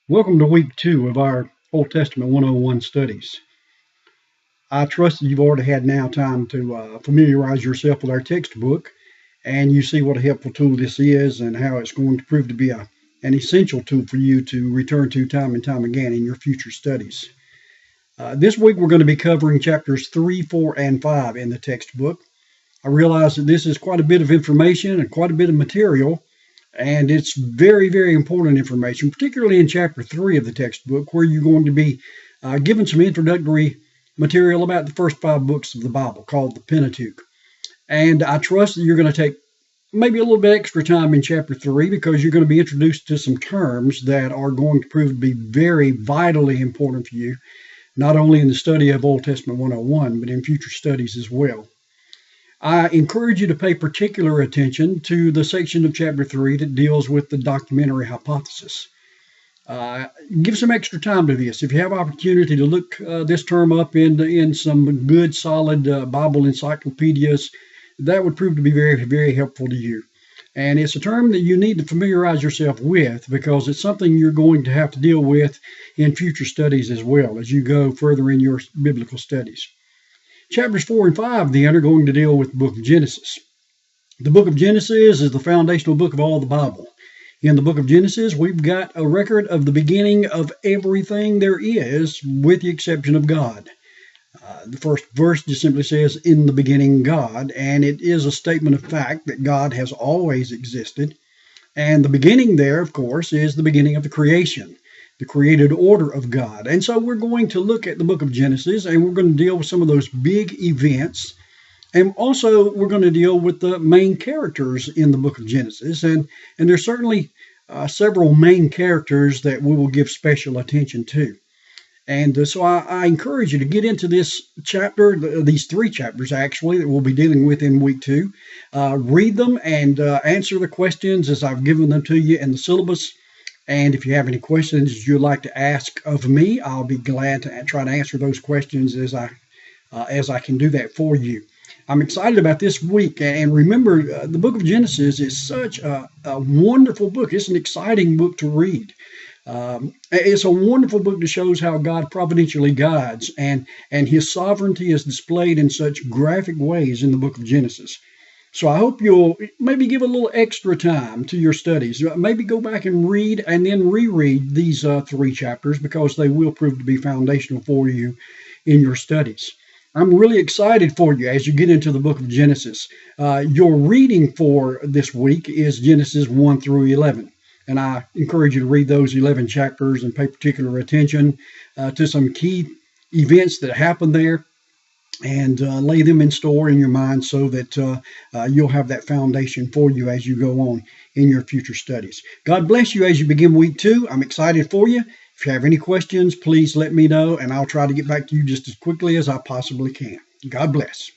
Welcome to week 2 of our Old Testament 101 studies. I trust that you've already had now time to familiarize yourself with our textbook and you see what a helpful tool this is and how it's going to prove to be an essential tool for you to return to time and time again in your future studies. This week we're going to be covering chapters 3, 4, and 5 in the textbook. I realize that this is quite a bit of information and quite a bit of material, and it's very, very important information, particularly in chapter 3 of the textbook, where you're going to be given some introductory material about the first 5 books of the Bible, called the Pentateuch. And I trust that you're going to take maybe a little bit extra time in chapter 3 because you're going to be introduced to some terms that are going to prove to be very vitally important for you, not only in the study of Old Testament 101, but in future studies as well. I encourage you to pay particular attention to the section of chapter 3 that deals with the documentary hypothesis. Give some extra time to this. If you have opportunity to look this term up in some good, solid Bible encyclopedias, that would prove to be very, very helpful to you. And it's a term that you need to familiarize yourself with because it's something you're going to have to deal with in future studies as well as you go further in your biblical studies. Chapters 4 and 5 then are going to deal with the book of Genesis. The book of Genesis is the foundational book of all the Bible. In the book of Genesis, we've got a record of the beginning of everything there is, with the exception of God. The first verse just simply says, "In the beginning, God," and it is a statement of fact that God has always existed. And the beginning there, of course, is the beginning of the creation, the created order of God. And so we're going to look at the book of Genesis, and we're going to deal with some of those big events. And also, we're going to deal with the main characters in the book of Genesis. And there's certainly several main characters that we will give special attention to. And so I encourage you to get into this chapter, these 3 chapters actually, that we'll be dealing with in week 2. Read them and answer the questions as I've given them to you in the syllabus. And if you have any questions you'd like to ask of me, I'll be glad to try to answer those questions as I can do that for you. I'm excited about this week. And remember, the book of Genesis is such a wonderful book. It's an exciting book to read. It's a wonderful book that shows how God providentially guides, and his sovereignty is displayed in such graphic ways in the book of Genesis. So I hope you'll maybe give a little extra time to your studies. Maybe go back and read and then reread these 3 chapters because they will prove to be foundational for you in your studies. I'm really excited for you as you get into the book of Genesis. Your reading for this week is Genesis 1 through 11. And I encourage you to read those 11 chapters and pay particular attention to some key events that happen there, and lay them in store in your mind so that you'll have that foundation for you as you go on in your future studies. God bless you as you begin week 2. I'm excited for you. If you have any questions, please let me know, and I'll try to get back to you just as quickly as I possibly can. God bless.